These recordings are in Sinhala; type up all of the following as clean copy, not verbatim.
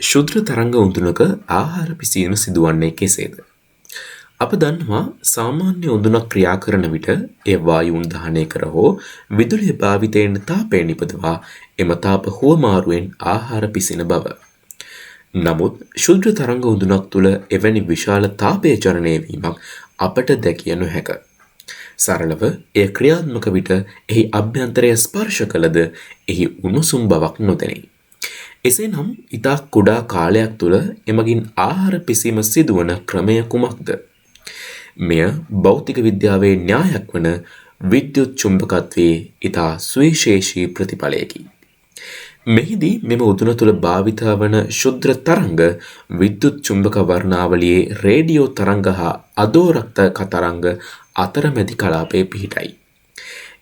ශුද්‍ර තරංග උඳුනක ආහාර පිසීම සිදුවන්නේ කෙසේද? අප දන්නවා සාමාන්‍ය උඳුනක් ක්‍රියා කරන විට එය වායුන් දහනය කර හෝ විදුලිය භාවිතයෙන් තාපය නිපදවා එම තාප හුවමාරුවෙන් ආහාර පිසින බව. නමුත් ශුද්‍ර තරංග උඳුනක් තුළ එවැනි විශාල තාපය චලනය වීමක් අපට දැකිය නොහැක. සරලව එය ක්‍රියාත්මක විට එහි අභ්‍යන්තරය ස්පර්ශ කළද එහි උණුසුම් බවක් නොදැනේ. එසේනම් ඉතා කුඩා කාලයක් තුළ එමගින් ආහාර පිසීම සිදුවන ක්‍රමය කුමක්ද? මෙය භෞතික විද්‍යාවේ න්‍යායක් වන විද්‍යුත් චුම්බකත්වයේ ඉතා සුවිශේෂී ප්‍රතිඵලයකි. මෙහිදී මෙම උතුන තුළ භාවිතා වන ශුද්‍ර තරංග විද්‍යුත් චුම්බක වර්ණාවලියේ රේඩියෝ තරංග හා අදෝරක්ත තරංග අතරමැදි කලාපයේ පිහිටයි.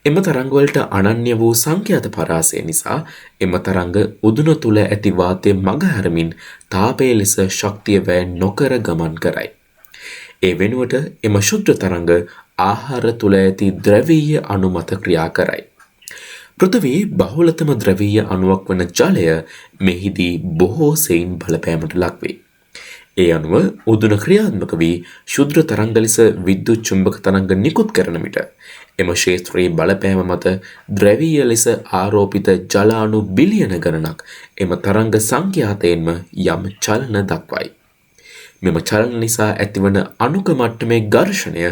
එම තරංගවලට අනන්‍ය වූ සංඛ්‍යාත පරාසය නිසා එම තරංග උදුන තුළ ඇති වාතය මගහැරමින් තාපය ලෙස ශක්තිය වැය නොකර ගමන් කරයි. ඒ වෙනුවට එම ශුද්ධ තරංග ආහාර තුළ ඇති ද්‍රවීය අණු මත ක්‍රියා කරයි. පෘථිවියේ බහුලතම ද්‍රවීය අණුවක් වන ජලය මෙහිදී බොහෝ සෙයින් බලපෑමට ලක්වේ. ඒ අනුව උදුන ක්‍රියාත්මක වී ශුද්‍ර තරංග ලෙස විද්‍යුත් චුම්බක තරංග නිකුත් කරන විට එම ක්ෂේත්‍රයේ බලපෑම මත ද්‍රවීය ලෙස ආරෝපිත ජල අණු බිලියන ගණනක් එම තරංග සංඛ්‍යාතයෙන්ම යම් චලන දක්වයි. මෙම චලන නිසා ඇතිවන අණුක මට්ටමේ ඝර්ෂණය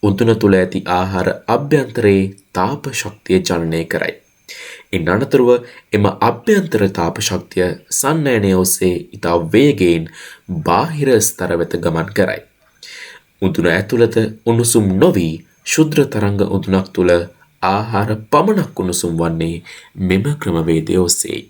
උදුන තුළ ඇති ආහාර අභ්‍යන්තරයේ තාප ශක්තිය චලනය කරයි. ඉන් අනතුරුව එම අභ්‍යන්තර තාප ශක්තිය සන්නයනය ඔස්සේ ඉතා වේගයෙන් බාහිර ස්තර වෙත ගමන් කරයි. උදුන ඇතුළත උණුසුම් නොවී ශුද්‍ර තරංග උදුනක් තුළ ආහාර පමණක් උණුසුම් වන්නේ මෙම ක්‍රමවේදය ඔස්සේයි.